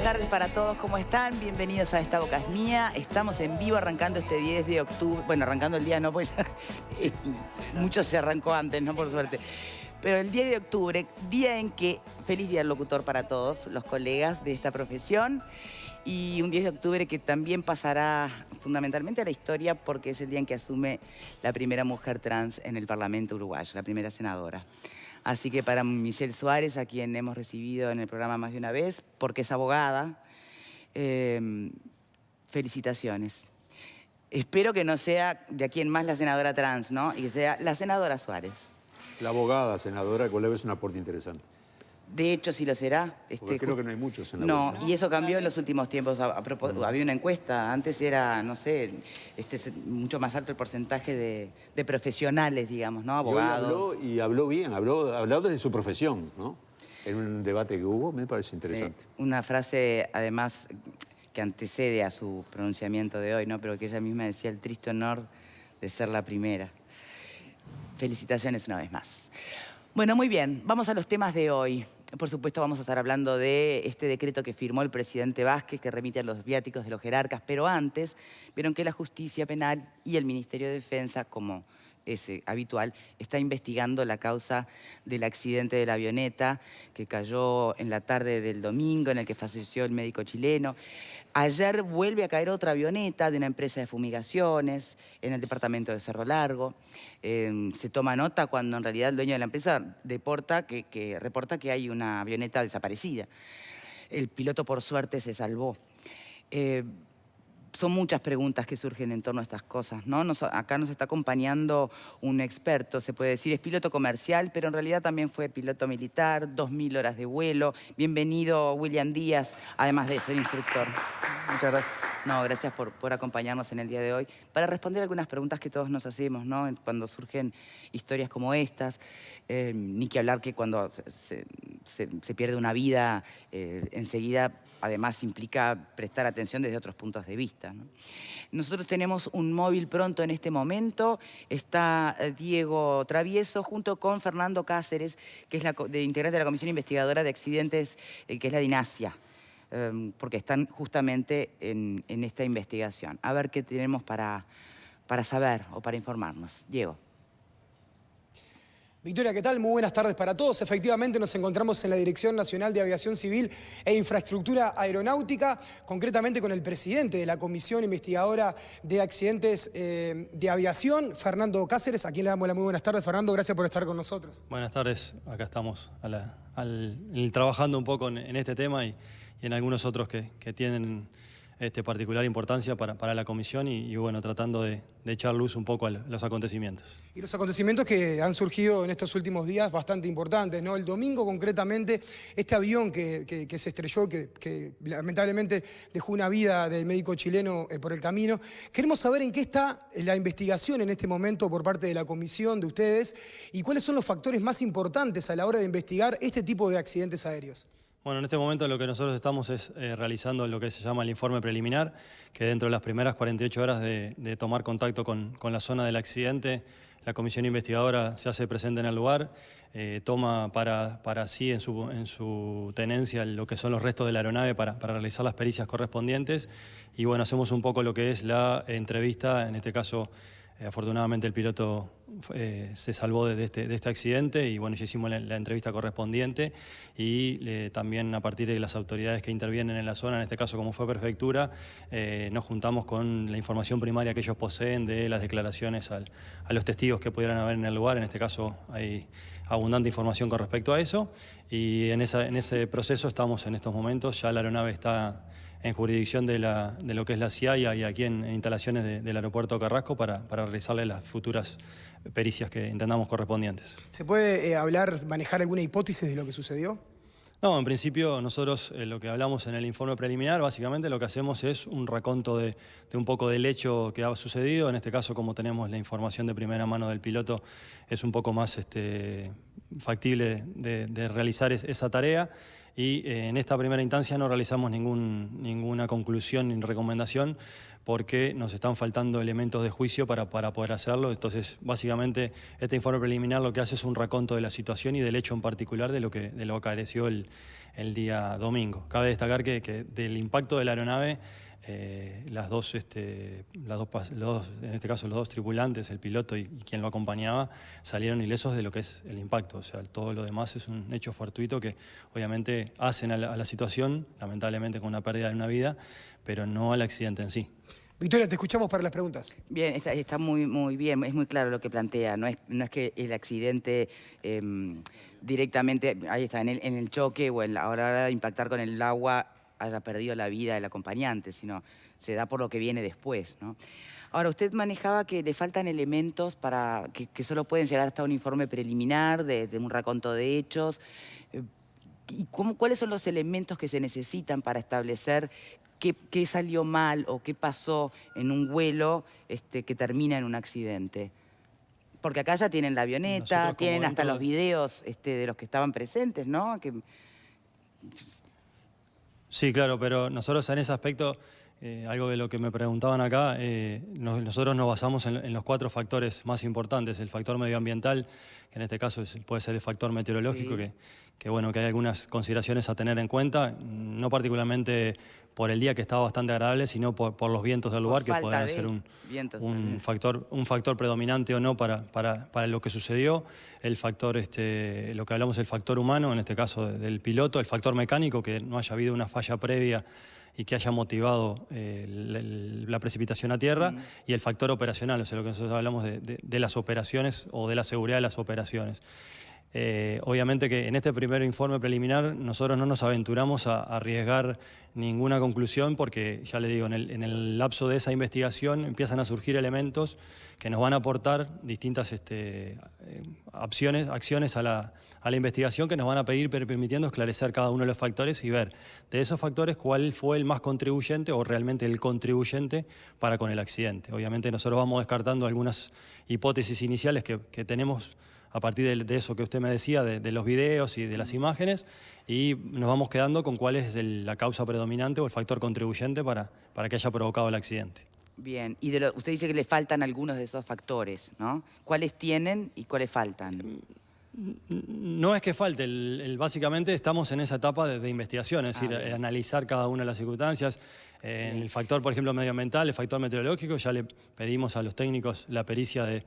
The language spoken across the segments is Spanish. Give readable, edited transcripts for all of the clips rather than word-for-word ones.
tardes para todos, ¿cómo están? Bienvenidos a Esta Boca es Mía. Estamos en vivo arrancando este 10 de octubre. Bueno, arrancando el día no, pues mucho se arrancó antes, ¿no? Por suerte. Pero el 10 de octubre, día en que, feliz día del locutor para todos los colegas de esta profesión. Y un 10 de octubre que también pasará fundamentalmente a la historia porque es el día en que asume la primera mujer trans en el Parlamento uruguayo, la primera senadora. Así que para Michelle Suárez, a quien hemos recibido en el programa más de una vez, porque es abogada, felicitaciones. Espero que no sea de aquí en más la senadora trans, ¿no? Y que sea la senadora Suárez. La abogada senadora Colev es un aporte interesante. De hecho, sí lo será. Porque creo que no hay muchos senadores. No, y eso cambió en los últimos tiempos. Había una encuesta, antes era, no sé, mucho más alto el porcentaje de profesionales, digamos, ¿no? Abogados. Y habló bien, habló desde su profesión, ¿no? En un debate que hubo, me parece interesante. Sí, una frase, además, que antecede a su pronunciamiento de hoy, ¿no? Pero que ella misma decía, el triste honor de ser la primera. Felicitaciones una vez más. Bueno, muy bien, vamos a los temas de hoy. Por supuesto, vamos a estar hablando de este decreto que firmó el presidente Vázquez, que remite a los viáticos de los jerarcas, pero antes vieron que la Justicia Penal y el Ministerio de Defensa, como es habitual, está investigando la causa del accidente de la avioneta que cayó en la tarde del domingo, en el que falleció el médico chileno. Ayer vuelve a caer otra avioneta de una empresa de fumigaciones en el departamento de Cerro Largo. Se toma nota cuando en realidad el dueño de la empresa reporta que hay una avioneta desaparecida. El piloto, por suerte, se salvó. Son muchas preguntas que surgen en torno a estas cosas, ¿no? Acá nos está acompañando un experto, se puede decir, es piloto comercial, pero en realidad también fue piloto militar, 2000 horas de vuelo. Bienvenido, William Díaz, además de ser instructor. Muchas gracias. No, gracias por acompañarnos en el día de hoy para responder algunas preguntas que todos nos hacemos, ¿no? Cuando surgen historias como estas, ni que hablar que cuando se pierde una vida, enseguida además implica prestar atención desde otros puntos de vista, ¿no? Nosotros tenemos un móvil pronto en este momento. Está Diego Travieso junto con Fernando Cáceres, que es integrante de la Comisión Investigadora de Accidentes, que es la DINASIA, porque están justamente en esta investigación. A ver qué tenemos para saber o para informarnos. Diego. Victoria, ¿qué tal? Muy buenas tardes para todos. Efectivamente nos encontramos en la Dirección Nacional de Aviación Civil e Infraestructura Aeronáutica, concretamente con el presidente de la Comisión Investigadora de Accidentes de Aviación, Fernando Cáceres, a quien le damos las muy buenas tardes. Fernando, gracias por estar con nosotros. Buenas tardes, acá estamos trabajando un poco en este tema y en algunos otros que tienen particular importancia para la comisión y bueno, tratando de echar luz un poco a los acontecimientos. Y los acontecimientos que han surgido en estos últimos días bastante importantes, ¿no? El domingo concretamente, este avión que se estrelló, que lamentablemente dejó una vida del médico chileno por el camino. Queremos saber en qué está la investigación en este momento por parte de la comisión, de ustedes, y cuáles son los factores más importantes a la hora de investigar este tipo de accidentes aéreos. Bueno, en este momento lo que nosotros estamos es realizando lo que se llama el informe preliminar, que dentro de las primeras 48 horas de tomar contacto con la zona del accidente, la comisión investigadora se hace presente en el lugar, toma para sí en su tenencia lo que son los restos de la aeronave para realizar las pericias correspondientes y bueno, hacemos un poco lo que es la entrevista, en este caso afortunadamente el piloto se salvó de este accidente y bueno, ya hicimos la entrevista correspondiente y también a partir de las autoridades que intervienen en la zona, en este caso como fue Prefectura, nos juntamos con la información primaria que ellos poseen de las declaraciones a los testigos que pudieran haber en el lugar. En este caso hay abundante información con respecto a eso y en ese proceso estamos en estos momentos. Ya la aeronave está en jurisdicción de lo que es la CIA y aquí en instalaciones del aeropuerto Carrasco para realizarle las futuras pericias que entendamos correspondientes. ¿Se puede manejar alguna hipótesis de lo que sucedió? No, en principio nosotros lo que hablamos en el informe preliminar, básicamente lo que hacemos es un raconto de un poco del hecho que ha sucedido. En este caso, como tenemos la información de primera mano del piloto, es un poco más factible de realizar esa tarea. y en esta primera instancia no realizamos ninguna conclusión ni recomendación porque nos están faltando elementos de juicio para poder hacerlo. Entonces, básicamente, este informe preliminar lo que hace es un raconto de la situación y del hecho en particular de lo que acaeció el día domingo. Cabe destacar que del impacto de la aeronave, en este caso los dos tripulantes, el piloto y quien lo acompañaba, salieron ilesos de lo que es el impacto. O sea, todo lo demás es un hecho fortuito que obviamente hacen a la situación, lamentablemente con una pérdida de una vida, pero no al accidente en sí. Victoria, te escuchamos para las preguntas. Bien, está muy bien, es muy claro lo que plantea. No es que el accidente directamente, ahí está, en el choque o a la hora de impactar con el agua haya perdido la vida del acompañante, sino se da por lo que viene después, ¿no? Ahora, usted manejaba que le faltan elementos para que solo pueden llegar hasta un informe preliminar de un raconto de hechos. ¿Y cuáles son los elementos que se necesitan para establecer qué salió mal o qué pasó en un vuelo que termina en un accidente? Porque acá ya tienen la avioneta, tienen hasta los videos de los que estaban presentes, ¿no? Sí, claro, pero nosotros en ese aspecto, algo de lo que me preguntaban acá, nosotros nos basamos en los 4 factores más importantes. El factor medioambiental, que en este caso puede ser el factor meteorológico, Sí. que bueno, que hay algunas consideraciones a tener en cuenta, no particularmente por el día que estaba bastante agradable, sino por los vientos del lugar, que podrían ser un factor predominante o no para lo que sucedió. El factor, lo que hablamos, el factor humano, en este caso del piloto, el factor mecánico, que no haya habido una falla previa y que haya motivado la precipitación a tierra, y el factor operacional, o sea, lo que nosotros hablamos de las operaciones o de la seguridad de las operaciones. Obviamente que en este primer informe preliminar nosotros no nos aventuramos a arriesgar ninguna conclusión porque, ya le digo, en el lapso de esa investigación empiezan a surgir elementos que nos van a aportar distintas acciones a la investigación que nos van a permitiendo esclarecer cada uno de los factores y ver de esos factores cuál fue el más contribuyente o realmente el contribuyente para con el accidente. Obviamente nosotros vamos descartando algunas hipótesis iniciales que tenemos a partir de eso que usted me decía, de los videos y de las imágenes, y nos vamos quedando con cuál es la causa predominante o el factor contribuyente para que haya provocado el accidente. Bien, y usted dice que le faltan algunos de esos factores, ¿no? ¿Cuáles tienen y cuáles faltan? No es que falte, básicamente estamos en esa etapa de investigación, es decir, analizar cada una de las circunstancias. En el factor, por ejemplo, medioambiental, el factor meteorológico, ya le pedimos a los técnicos la pericia de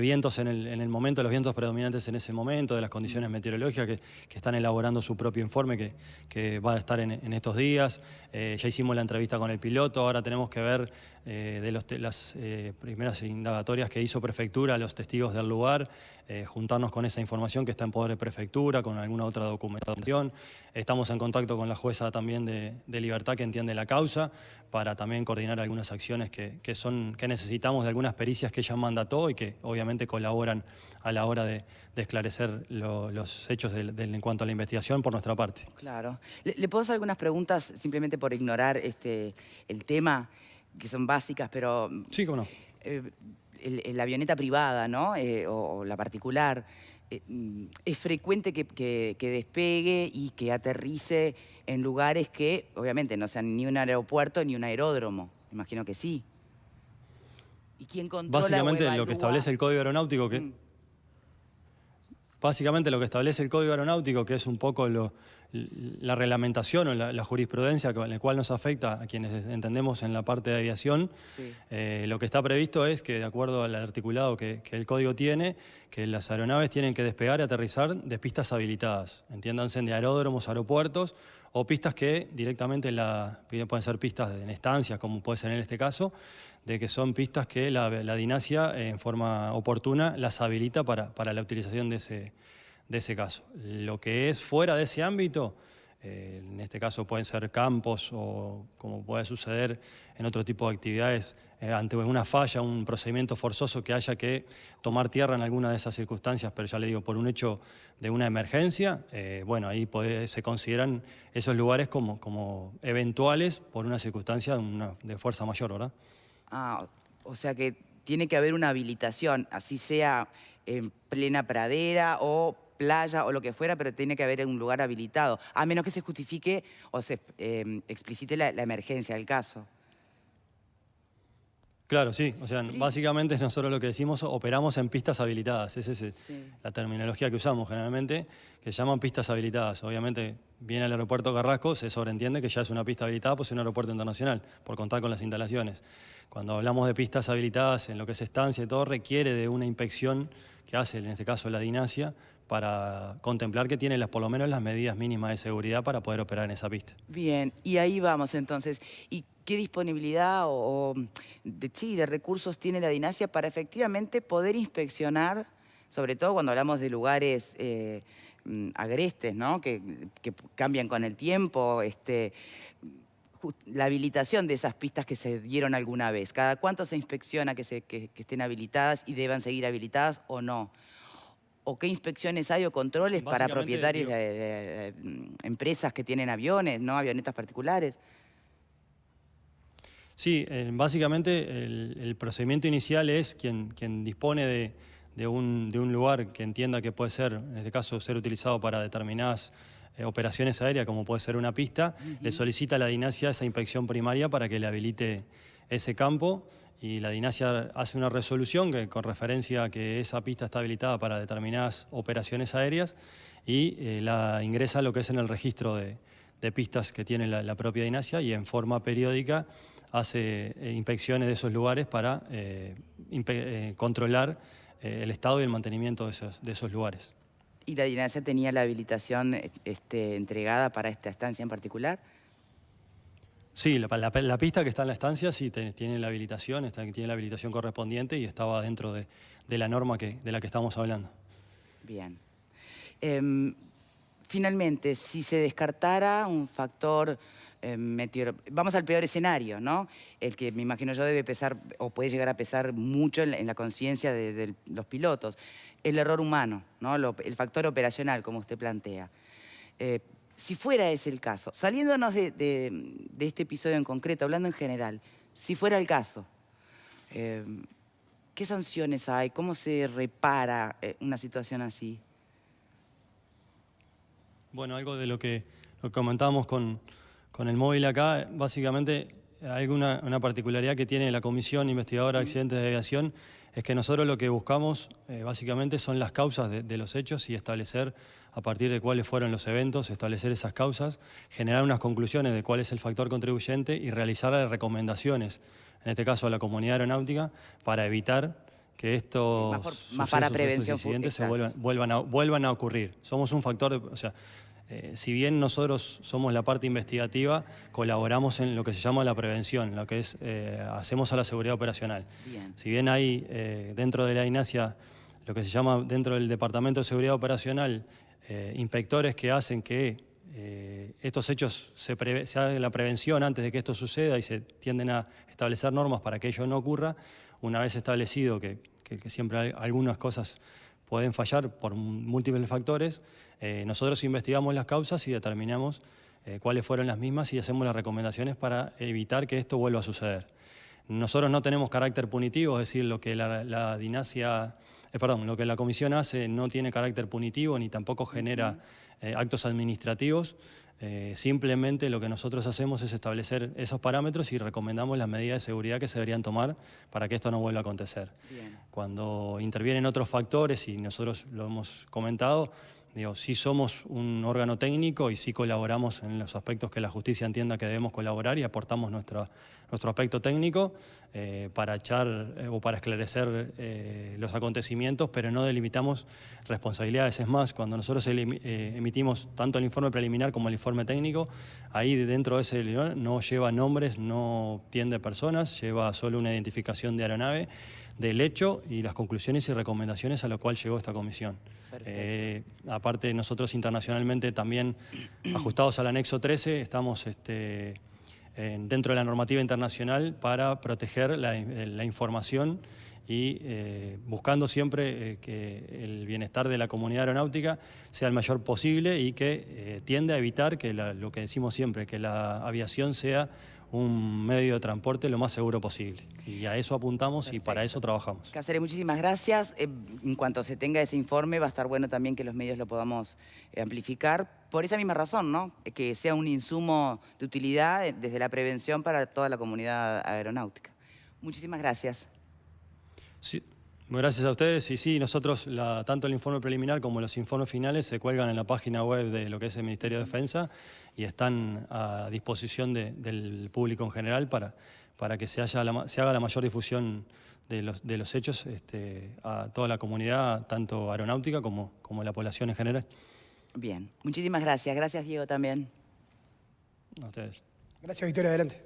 vientos en el momento, los vientos predominantes en ese momento, de las condiciones meteorológicas que están elaborando su propio informe que va a estar en estos días. Ya hicimos la entrevista con el piloto, ahora tenemos que ver las primeras indagatorias que hizo Prefectura a los testigos del lugar, juntarnos con esa información que está en poder de Prefectura, con alguna otra documentación. Estamos en contacto con la jueza también de Libertad que entiende la causa, para también coordinar algunas acciones que necesitamos de algunas pericias que ella mandató y que obviamente colaboran a la hora de esclarecer los hechos en cuanto a la investigación por nuestra parte. Claro. ¿Le puedo hacer algunas preguntas simplemente por ignorar el tema, que son básicas, pero... Sí, cómo no. La avioneta privada, ¿no? O la particular, es frecuente que despegue y que aterrice en lugares que obviamente no sean ni un aeropuerto ni un aeródromo. Imagino que sí. ¿Y quién controla básicamente o evalúa? Lo que establece el Código Aeronáutico, básicamente lo que establece el Código Aeronáutico, que es un poco la reglamentación o la jurisprudencia con la cual nos afecta a quienes entendemos en la parte de aviación, lo que está previsto es que, de acuerdo al articulado que el Código tiene, que las aeronaves tienen que despegar y aterrizar de pistas habilitadas, entiéndanse de aeródromos, aeropuertos, o pistas que directamente pueden ser pistas en estancias, como puede ser en este caso, de que son pistas que la DINASIA en forma oportuna las habilita para la utilización de ese caso. Lo que es fuera de ese ámbito, en este caso pueden ser campos o como puede suceder en otro tipo de actividades, ante una falla, un procedimiento forzoso que haya que tomar tierra en alguna de esas circunstancias, pero ya le digo, por un hecho de una emergencia, bueno, ahí se consideran esos lugares como eventuales por una circunstancia de fuerza mayor, ¿verdad? Ah, o sea que tiene que haber una habilitación, así sea en plena pradera o playa o lo que fuera, pero tiene que haber un lugar habilitado, a menos que se justifique o se explicite la emergencia del caso. Claro, sí. O sea, básicamente nosotros lo que decimos, operamos en pistas habilitadas. Esa es la terminología que usamos generalmente, que se llaman pistas habilitadas. Obviamente, viene al aeropuerto Carrasco, se sobreentiende que ya es una pista habilitada, pues es un aeropuerto internacional, por contar con las instalaciones. Cuando hablamos de pistas habilitadas, en lo que es estancia y todo, requiere de una inspección que hace, en este caso, la DINASIA, para contemplar que tiene por lo menos las medidas mínimas de seguridad para poder operar en esa pista. Bien, y ahí vamos entonces. ¿Y qué disponibilidad de recursos tiene la DINASIA para efectivamente poder inspeccionar, sobre todo cuando hablamos de lugares agrestes, ¿no? que cambian con el tiempo, la habilitación de esas pistas que se dieron alguna vez? ¿Cada cuánto se inspecciona que estén habilitadas y deban seguir habilitadas o no? ¿O qué inspecciones hay o controles para propietarios de empresas que tienen aviones, ¿no? Avionetas particulares? Sí, básicamente el procedimiento inicial es quien dispone de un lugar que entienda que puede ser, en este caso, ser utilizado para determinadas operaciones aéreas, como puede ser una pista, le solicita a la DINASIA esa inspección primaria para que le habilite ese campo, y la DINASIA hace una resolución con referencia a que esa pista está habilitada para determinadas operaciones aéreas y la ingresa a lo que es en el registro de pistas que tiene la propia DINASIA, y en forma periódica hace inspecciones de esos lugares para controlar el estado y el mantenimiento de esos lugares. ¿Y la DINASIA tenía la habilitación entregada para esta estancia en particular? Sí, la pista que está en la estancia sí tiene la habilitación, tiene la habilitación correspondiente y estaba dentro de la norma de la que estamos hablando. Bien. Finalmente, si se descartara un factor vamos al peor escenario, ¿no? El que me imagino yo debe pesar o puede llegar a pesar mucho en la conciencia de los pilotos. El error humano, ¿no? El factor operacional, como usted plantea. Si fuera ese el caso, saliéndonos de este episodio en concreto, hablando en general, si fuera el caso, ¿qué sanciones hay? ¿Cómo se repara una situación así? Bueno, algo de lo que comentábamos con el móvil acá, básicamente hay una particularidad que tiene la Comisión Investigadora de Accidentes de Aviación, es que nosotros lo que buscamos básicamente son las causas de los hechos y establecer a partir de cuáles fueron los eventos, establecer esas causas, generar unas conclusiones de cuál es el factor contribuyente y realizar recomendaciones, en este caso a la comunidad aeronáutica, para evitar que estos incidentes se vuelvan a ocurrir. Somos un factor, si bien nosotros somos la parte investigativa, colaboramos en lo que se llama la prevención, lo que es hacemos a la seguridad operacional. Bien. Si bien hay dentro de la DINASIA lo que se llama dentro del Departamento de Seguridad Operacional inspectores que hacen que estos hechos se haga la prevención antes de que esto suceda y se tienden a establecer normas para que ello no ocurra, una vez establecido que siempre hay algunas cosas pueden fallar por múltiples factores, nosotros investigamos las causas y determinamos cuáles fueron las mismas y hacemos las recomendaciones para evitar que esto vuelva a suceder. Nosotros no tenemos carácter punitivo, es decir, lo que la DINASIA, lo que la Comisión hace no tiene carácter punitivo ni tampoco genera actos administrativos. Simplemente lo que nosotros hacemos es establecer esos parámetros y recomendamos las medidas de seguridad que se deberían tomar para que esto no vuelva a acontecer. Bien. Cuando intervienen otros factores, y nosotros lo hemos comentado, sí somos un órgano técnico y sí colaboramos en los aspectos que la justicia entienda que debemos colaborar y aportamos nuestro aspecto técnico para para esclarecer los acontecimientos, pero no delimitamos responsabilidades. Es más, cuando nosotros emitimos tanto el informe preliminar como el informe técnico, ahí dentro de ese no lleva nombres, no tiende personas, lleva solo una identificación de aeronave, del hecho y las conclusiones y recomendaciones a lo cual llegó esta comisión. Aparte, nosotros internacionalmente también, ajustados al anexo 13, estamos dentro de la normativa internacional para proteger la información y buscando siempre que el bienestar de la comunidad aeronáutica sea el mayor posible y que tiende a evitar que lo que decimos siempre, que la aviación sea un medio de transporte lo más seguro posible. Y a eso apuntamos. Perfecto. Y para eso trabajamos. Cáceres, muchísimas gracias. En cuanto se tenga ese informe, va a estar bueno también que los medios lo podamos amplificar por esa misma razón, ¿no? Que sea un insumo de utilidad desde la prevención para toda la comunidad aeronáutica. Muchísimas gracias. Sí. Gracias a ustedes. Y sí, nosotros, tanto el informe preliminar como los informes finales se cuelgan en la página web de lo que es el Ministerio de Defensa y están a disposición del público en general para que se haga la mayor difusión de los hechos a toda la comunidad, tanto aeronáutica como la población en general. Bien. Muchísimas gracias. Gracias, Diego, también. A ustedes. Gracias, Victoria. Adelante.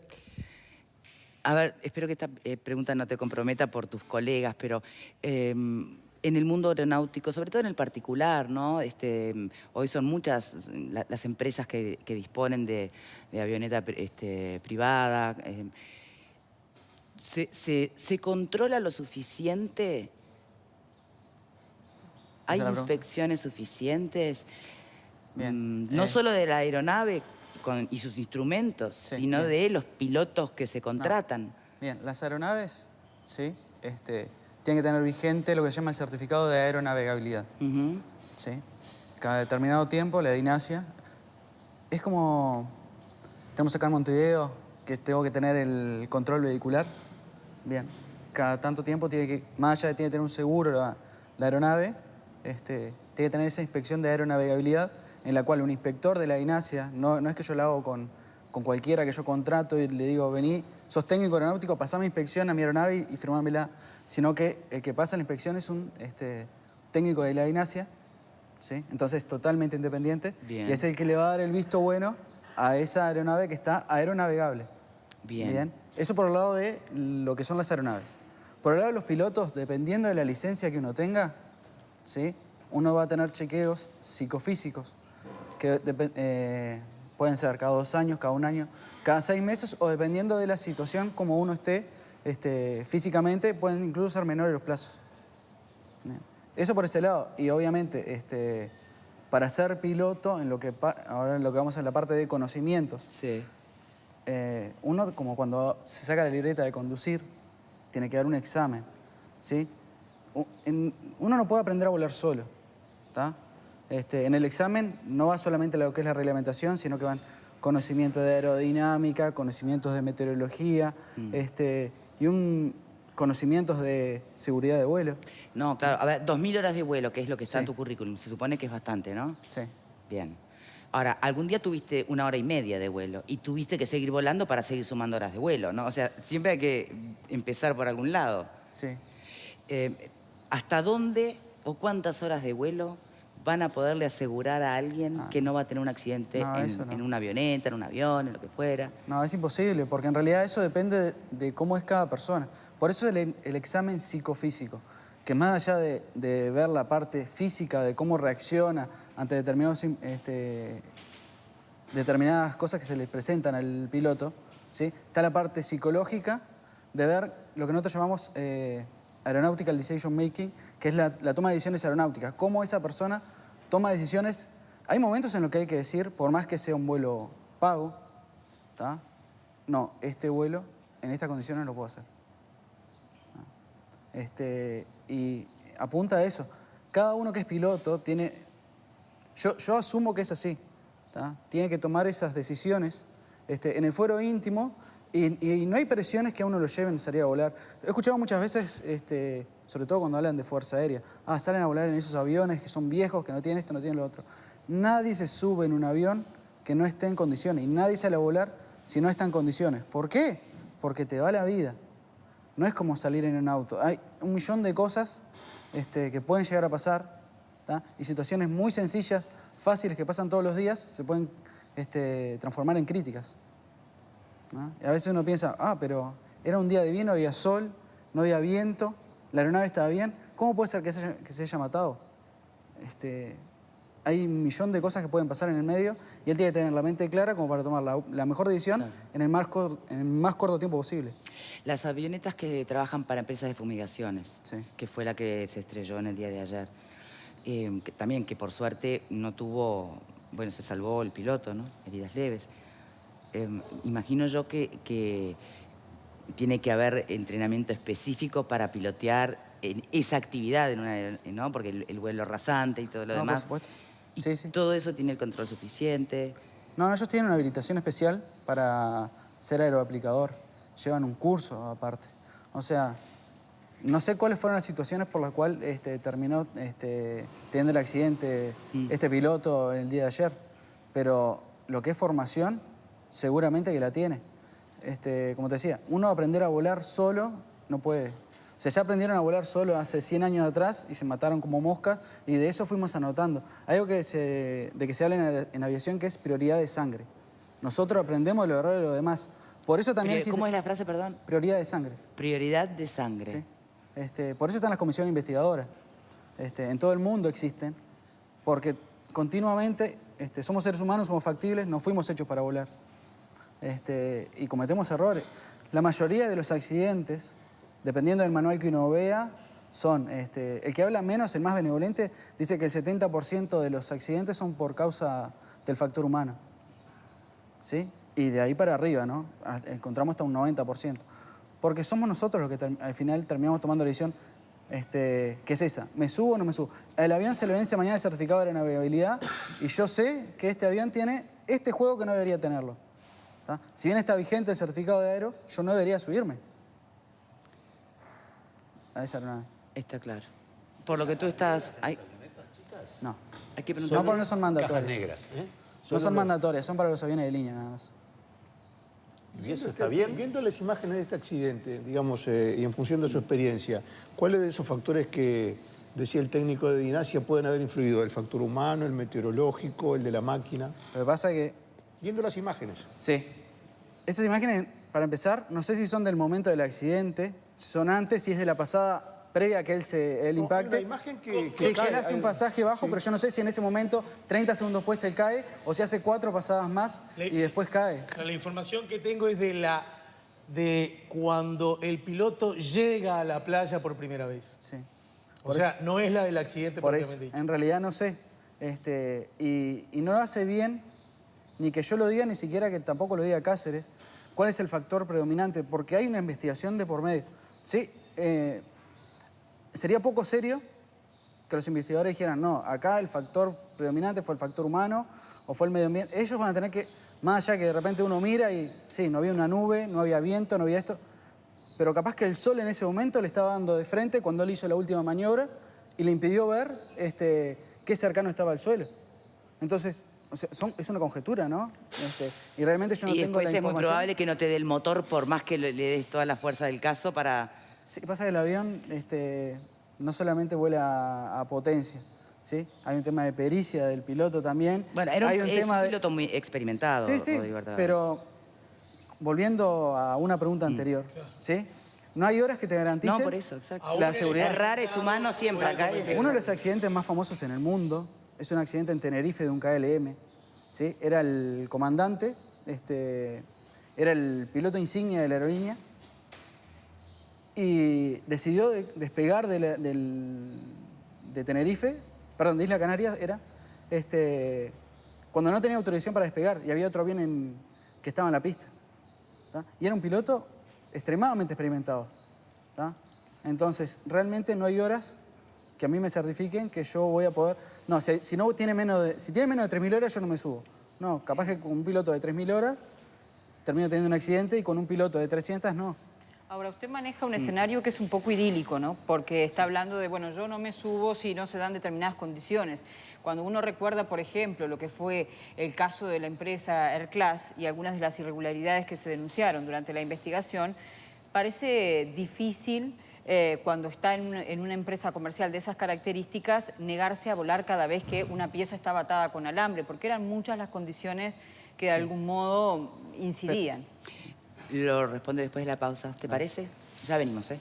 A ver, espero que esta pregunta no te comprometa por tus colegas, pero en el mundo aeronáutico, sobre todo en el particular, ¿no? Hoy son muchas las empresas que disponen de avioneta privada. ¿Se controla lo suficiente? ¿Hay inspecciones suficientes? Bien. No solo de la aeronave y sus instrumentos, sí, sino bien. de los pilotos que se contratan. No. Bien, las aeronaves, sí, tienen que tener vigente lo que se llama el certificado de aeronavegabilidad. ¿Sí? Cada determinado tiempo, la DINASIA, es como, tenemos acá en Montevideo, que tengo que tener el control vehicular. Bien, cada tanto tiempo más allá de tiene que tener un seguro la aeronave, tiene que tener esa inspección de aeronavegabilidad, en la cual un inspector de la DINASIA, no es que yo la hago con cualquiera que yo contrato y le digo, vení, sos técnico aeronáutico, pasame inspección a mi aeronave y firmámela, sino que el que pasa la inspección es un técnico de la DINASIA, ¿sí? Entonces totalmente independiente. Bien. Y es el que le va a dar el visto bueno a esa aeronave que está aeronavegable. Bien. Eso por el lado de lo que son las aeronaves. Por el lado de los pilotos, dependiendo de la licencia que uno tenga, ¿sí? Uno va a tener chequeos psicofísicos que pueden ser cada 2 años, cada 1 año, cada 6 meses o dependiendo de la situación como uno esté físicamente, pueden incluso ser menores los plazos. Bien. Eso por ese lado. Y obviamente, para ser piloto, ahora en lo que vamos a la parte de conocimientos, Sí. Uno como cuando se saca la libreta de conducir, tiene que dar un examen, ¿sí? Uno no puede aprender a volar solo, ¿tá? En el examen no va solamente lo que es la reglamentación, sino que van conocimientos de aerodinámica, conocimientos de meteorología, y conocimientos de seguridad de vuelo. No, claro. A ver, 2000 horas de vuelo, que es lo que está Sí. en tu currículum. Se supone que es bastante, ¿no? Sí. Bien. Ahora, algún día tuviste 1 hora y media de vuelo y tuviste que seguir volando para seguir sumando horas de vuelo, ¿no? O sea, siempre hay que empezar por algún lado. Sí. ¿Hasta dónde o cuántas horas de vuelo van a poderle asegurar a alguien que no va a tener un accidente en una avioneta, en un avión, en lo que fuera? No, es imposible, porque en realidad eso depende de cómo es cada persona. Por eso el examen psicofísico, que más allá de ver la parte física, de cómo reacciona ante determinadas cosas que se le presentan al piloto, ¿sí? Está la parte psicológica de ver lo que nosotros llamamos aeronautical decision making, que es la toma de decisiones aeronáuticas. Cómo esa persona toma decisiones. Hay momentos en los que hay que decir, por más que sea un vuelo pago, ¿tá? No, este vuelo en estas condiciones no lo puedo hacer. Y apunta a eso. Cada uno que es piloto tiene... Yo asumo que es así, ¿tá? Tiene que tomar esas decisiones en el fuero íntimo y no hay presiones que a uno lo lleven a salir a volar. He escuchado muchas veces, sobre todo cuando hablan de Fuerza Aérea, salen a volar en esos aviones que son viejos, que no tienen esto, no tienen lo otro. Nadie se sube en un avión que no esté en condiciones y nadie sale a volar si no está en condiciones. ¿Por qué? Porque te va la vida. No es como salir en un auto. Hay 1.000.000 de cosas que pueden llegar a pasar, ¿tá? Y situaciones muy sencillas, fáciles, que pasan todos los días, se pueden transformar en críticas, ¿no? Y a veces uno piensa, pero era un día divino, había sol, no había viento, la aeronave estaba bien. ¿Cómo puede ser que se haya matado? Hay 1.000.000 de cosas que pueden pasar en el medio y él tiene que tener la mente clara como para tomar la mejor decisión, claro, en el más corto tiempo posible. Las avionetas que trabajan para empresas de fumigaciones, sí, que fue la que se estrelló en el día de ayer, también que por suerte no tuvo, bueno, se salvó el piloto, ¿no? Heridas leves. imagino yo que tiene que haber entrenamiento específico para pilotear esa actividad, ¿no? Porque el vuelo rasante y todo lo demás. Por supuesto. Y Sí, sí. todo eso tiene el control suficiente. No, ellos tienen una habilitación especial para ser aeroaplicador. Llevan un curso aparte. O sea, no sé cuáles fueron las situaciones por las cuales terminó teniendo el accidente este piloto el día de ayer. Pero lo que es formación, seguramente que la tiene. Como te decía, uno aprender a volar solo no puede. O sea, ya aprendieron a volar solo hace 100 años atrás y se mataron como moscas y de eso fuimos anotando. Hay algo de que se habla en aviación que es prioridad de sangre. Nosotros aprendemos de los errores de los demás. Por eso también existe... ¿Cómo es la frase, perdón? Prioridad de sangre. Prioridad de sangre. Sí. Por eso están las comisiones investigadoras. En todo el mundo existen, porque continuamente somos seres humanos, somos factibles, no fuimos hechos para volar. Y cometemos errores. La mayoría de los accidentes, dependiendo del manual que uno vea, son... el que habla menos, el más benevolente, dice que el 70% de los accidentes son por causa del factor humano. ¿Sí? Y de ahí para arriba, ¿no? Encontramos hasta un 90%. Porque somos nosotros los que al final terminamos tomando la decisión, que es esa, ¿me subo o no me subo? El avión se le vence mañana el certificado de aeronavegabilidad y yo sé que este avión tiene este juego que no debería tenerlo. ¿Tá? Si bien está vigente el certificado de aero, yo no debería subirme a esa aeronave. Está claro. Por lo que tú estás... No. Hay que preguntar. No, porque no son mandatorias. Cajas negras. No son mandatorias, son para los aviones de línea nada más. ¿Y eso está bien? Viendo las imágenes de este accidente, digamos, y en función de su experiencia, ¿cuáles de esos factores que decía el técnico de Dinasia pueden haber influido? ¿El factor humano, el meteorológico, el de la máquina? Lo que pasa es que... Viendo las imágenes. Sí. Esas imágenes, para empezar, no sé si son del momento del accidente, si son antes, si es de la pasada previa a que él impacte. Hay una imagen que Sí, que cae, él hace un pasaje bajo, pero yo no sé si en ese momento, 30 segundos después, él cae, o si hace 4 pasadas más y después cae. La información que tengo es de cuando el piloto llega a la playa por primera vez. Sí. O sea, no es la del accidente Por propiamente eso, dicho. en realidad no sé. Y no lo hace bien, ni que yo lo diga, ni siquiera que tampoco lo diga Cáceres, cuál es el factor predominante, porque hay una investigación de por medio. ¿Sí? Sería poco serio que los investigadores dijeran, no, acá el factor predominante fue el factor humano o fue el medio ambiente. Ellos van a tener que, más allá que de repente uno mira y, sí, no había una nube, no había viento, no había esto, pero capaz que el sol en ese momento le estaba dando de frente cuando él hizo la última maniobra y le impidió ver qué cercano estaba al suelo. Entonces, o sea, es una conjetura, ¿no? Y realmente yo no y tengo la después es muy información. probable que no te dé el motor por más que le des toda la fuerza del caso para... Sí, pasa que el avión no solamente vuela a potencia, ¿sí? Hay un tema de pericia del piloto también. Bueno, Hay un es tema un piloto muy experimentado, Sí, sí, Rodrigo Artagal. pero volviendo a una pregunta anterior, ¿sí? No hay horas que te garanticen No, por eso, exacto. la seguridad. Errar es humano siempre acá. Uno de los accidentes más famosos en el mundo es un accidente en Tenerife de un KLM, ¿sí? Era el comandante, era el piloto insignia de la aerolínea y decidió despegar de Tenerife, perdón, de Isla Canarias era, cuando no tenía autorización para despegar y había otro avión que estaba en la pista. ¿Tá? Y era un piloto extremadamente experimentado. ¿Tá? Entonces, realmente no hay horas que a mí me certifiquen que yo voy a poder... No, si tiene menos de 3.000 horas, yo no me subo. No, capaz que con un piloto de 3.000 horas termino teniendo un accidente y con un piloto de 300, no. Ahora, usted maneja un escenario que es un poco idílico, ¿no? Porque está hablando de, bueno, yo no me subo si no se dan determinadas condiciones. Cuando uno recuerda, por ejemplo, lo que fue el caso de la empresa Airclass y algunas de las irregularidades que se denunciaron durante la investigación, parece difícil, cuando está en una empresa comercial de esas características, negarse a volar cada vez que una pieza estaba atada con alambre, porque eran muchas las condiciones que de algún modo incidían. Lo responde después de la pausa, ¿te parece? Ya venimos, ¿eh?